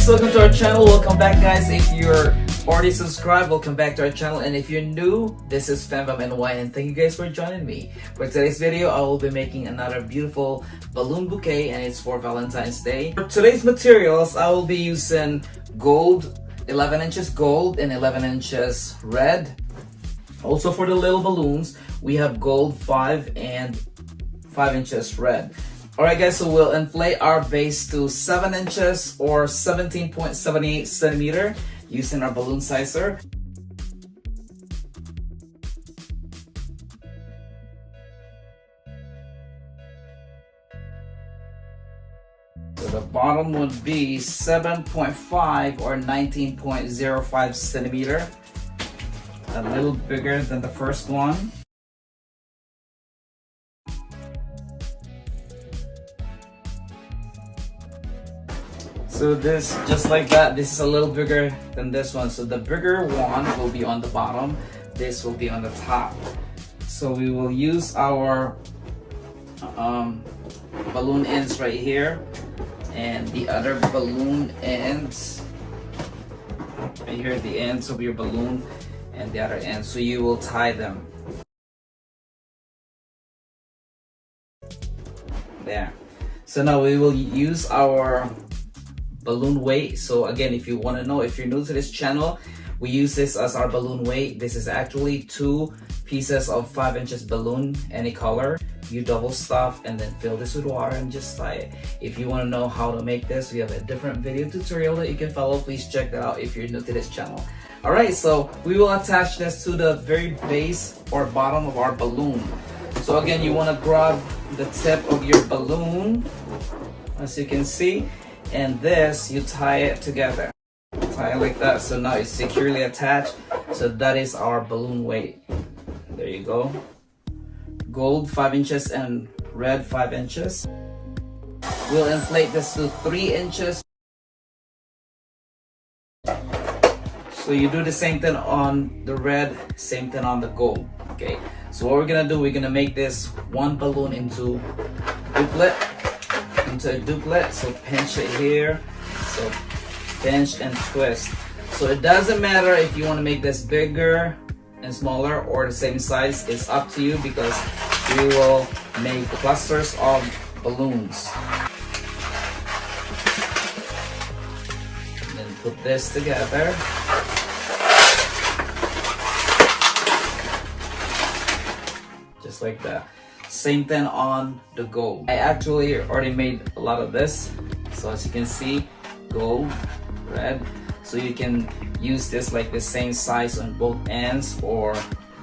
guys, welcome to our channel. Welcome back, guys. If you're already subscribed, welcome back to our channel, and if you're new, this is Fembam and Y, and thank you guys for joining me. For today's video, I will be making another beautiful balloon bouquet, and it's for Valentine's Day. For today's materials, I will be using gold, 11 inches gold and 11 inches red. Also for the little balloons, we have gold 5 and 5 inches red. Alright guys, so we'll inflate our base to 7 inches or 17.78 centimeter using our balloon sizer. So the bottom would be 7.5 or 19.05 centimeter. A little bigger than the first one. So this, just like that, this is a little bigger than this one. So the bigger one will be on the bottom, this will be on the top. So we will use our balloon ends right here, and the other balloon ends right here, the ends of your balloon and the other end. So you will tie them. There. So now we will use our balloon weight. So again, if you want to know, if you're new to this channel, we use this as our balloon weight. This is actually 2 pieces of 5 inches balloon, any color. You double stuff and then fill this with water and just tie it. If you want to know how to make this, we have a different video tutorial that you can follow. Please check that out if you're new to this channel. Alright, so we will attach this to the very base or bottom of our balloon. So again, you want to grab the tip of your balloon, as you can see, and this, you tie it together. Tie it like that. So now it's securely attached. So that is our balloon weight. There you go. Gold 5 inches and red 5 inches. We'll inflate this to 3 inches. So you do the same thing on the red, same thing on the gold. Okay. So what we're gonna do, we're gonna make this one balloon into a duplet. So pinch it here. So pinch and twist. So it doesn't matter if you want to make this bigger and smaller or the same size. It's up to you because we will make clusters of balloons. And then put this together. Just like that. Same thing on the gold. I actually already made a lot of this. So as you can see, gold, red. So you can use this like the same size on both ends or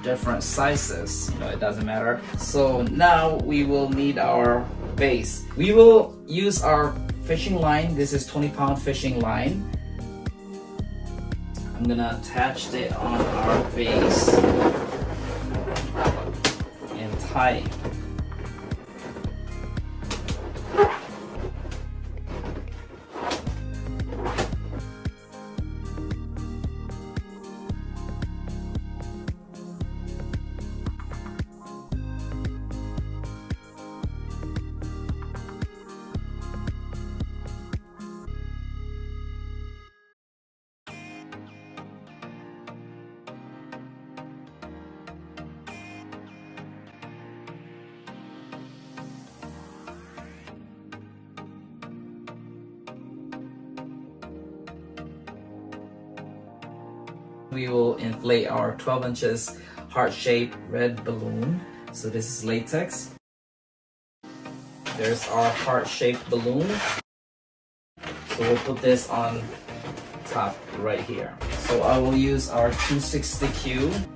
different sizes. You know, it doesn't matter. So now we will need our base. We will use our fishing line. This is 20-pound fishing line. I'm gonna attach it on our base and tie it. We will inflate our 12 inches heart-shaped red balloon. So this is latex. There's our heart-shaped balloon. So we'll put this on top right here. So I will use our 260Q.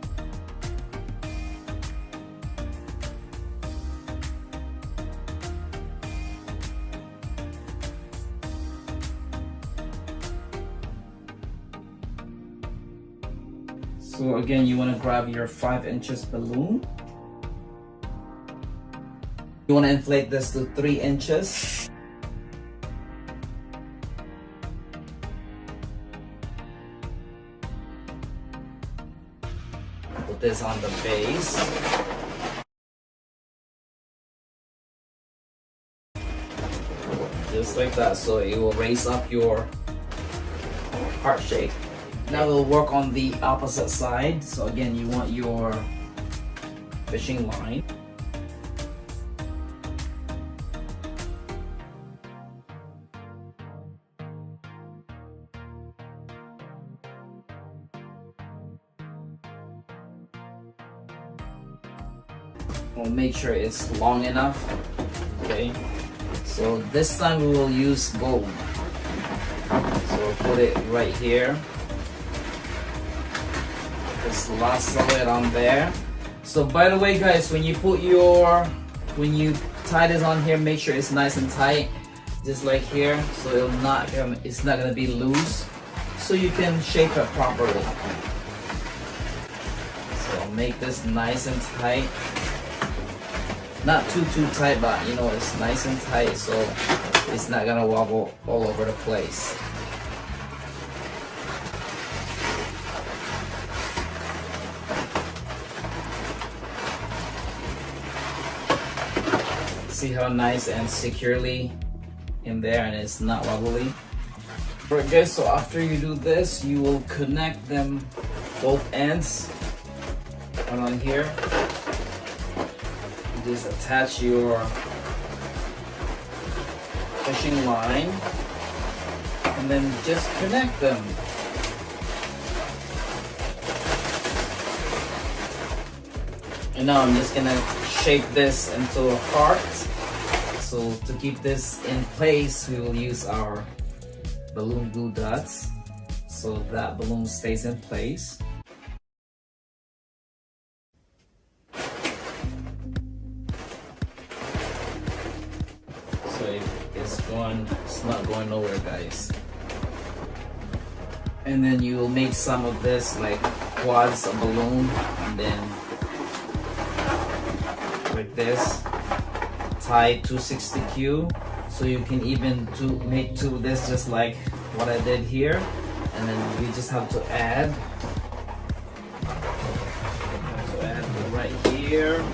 So again, you want to grab your 5 inches balloon. You want to inflate this to 3 inches. Put this on the base. Just like that, so it will raise up your heart shape. Now we'll work on the opposite side. So again, you want your fishing line. We'll make sure it's long enough. Okay, so this time we will use gold. So we'll put it right here. Just lasso it on there. So by the way, guys, when you tie this on here, make sure it's nice and tight, just like here. So it's not gonna be loose. So you can shape it properly. So make this nice and tight. Not too tight, but you know, it's nice and tight, so it's not gonna wobble all over the place. See how nice and securely in there, and it's not wobbly. Alright guys, so after you do this, you will connect them both ends. One on here. Just attach your fishing line and then just connect them. And now I'm just gonna shape this into a heart. So to keep this in place, we will use our balloon glue dots so that balloon stays in place. It's not going nowhere, guys. And then you will make some of this like quads of balloon, and then like this, tie 260Q. So you can even make two of this, just like what I did here. And then we just have to add right here.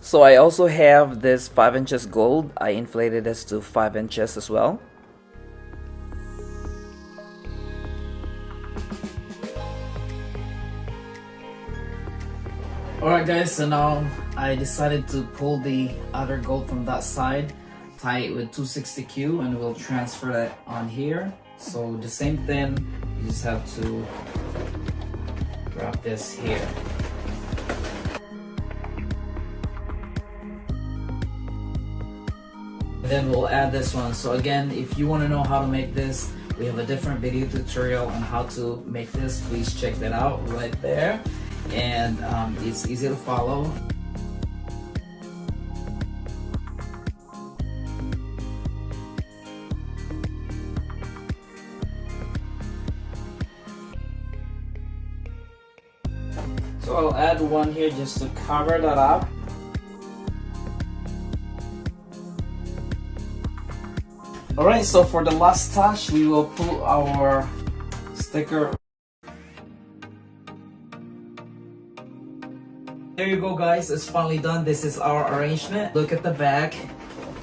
So I also have this 5 inches gold. I inflated this to 5 inches as well. Alright guys, so now I decided to pull the other gold from that side, tie it with 260Q, and we'll transfer that on here. So the same thing, you just have to wrap this here. And then we'll add this one. So again, if you want to know how to make this, we have a different video tutorial on how to make this. Please check that out right there. And it's easy to follow. So I'll add one here just to cover that up. Alright, so for the last touch, we will put our sticker. There you go guys, it's finally done. This is our arrangement. Look at the back,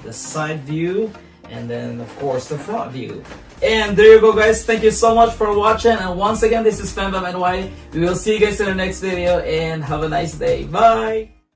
the side view, and then of course the front view. And there you go guys, thank you so much for watching. And once again, this is FemBam NY. We will see you guys in the next video, and have a nice day. Bye!